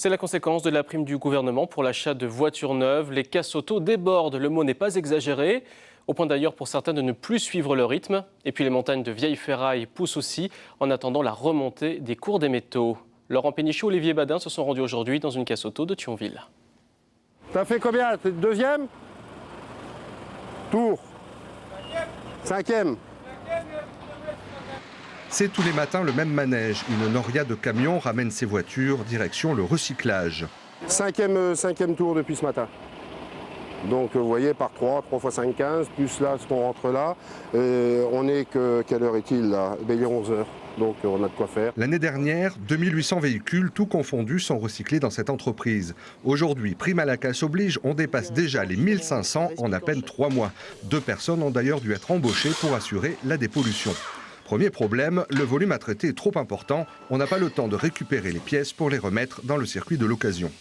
C'est la conséquence de la prime du gouvernement pour l'achat de voitures neuves. Les casses auto débordent, le mot n'est pas exagéré, au point d'ailleurs pour certains de ne plus suivre le rythme. Et puis les montagnes de vieilles ferrailles poussent aussi en attendant la remontée des cours des métaux. Laurent Pénichou et Olivier Badin se sont rendus aujourd'hui dans une casse auto de Thionville. T'as fait combien? Deuxième tour? Cinquième. C'est tous les matins le même manège. Une noria de camions ramène ses voitures direction le recyclage. Cinquième tour depuis ce matin. Donc vous voyez, par 3 fois 5, 15, plus là ce qu'on rentre là. On est que, quelle heure est-il là? Il est 11 h, donc on a de quoi faire. L'année dernière, 2800 véhicules, tout confondus, sont recyclés dans cette entreprise. Aujourd'hui, prime à la casse oblige, on dépasse déjà les 1500 en à peine 3 mois. 2 personnes ont d'ailleurs dû être embauchées pour assurer la dépollution. Premier problème, le volume à traiter est trop important. On n'a pas le temps de récupérer les pièces pour les remettre dans le circuit de l'occasion.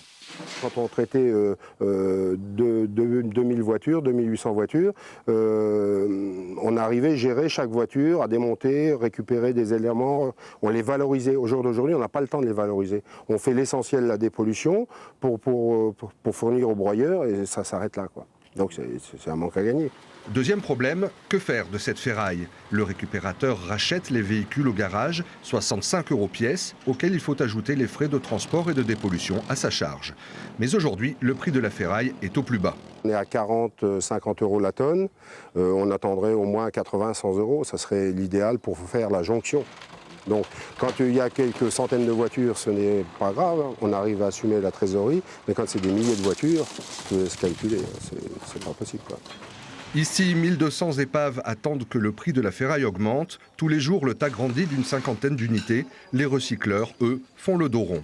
Quand on traitait 2000 voitures, 2800 voitures, on arrivait à gérer chaque voiture, à démonter, récupérer des éléments, on les valorisait. Au jour d'aujourd'hui, on n'a pas le temps de les valoriser. On fait l'essentiel de la dépollution pour fournir aux broyeurs et ça s'arrête là, quoi. Donc c'est un manque à gagner. Deuxième problème, que faire de cette ferraille? Le récupérateur rachète les véhicules au garage, 65 € pièce, auxquels il faut ajouter les frais de transport et de dépollution à sa charge. Mais aujourd'hui, le prix de la ferraille est au plus bas. On est à 40-50 € la tonne, on attendrait au moins 80-100 €, ça serait l'idéal pour faire la jonction. Donc quand il y a quelques centaines de voitures, ce n'est pas grave, on arrive à assumer la trésorerie, mais quand c'est des milliers de voitures, je vous laisse calculer, c'est pas possible, quoi. Ici, 1200 épaves attendent que le prix de la ferraille augmente. Tous les jours, le tas grandit d'une 50aine d'unités. Les recycleurs, eux, font le dos rond.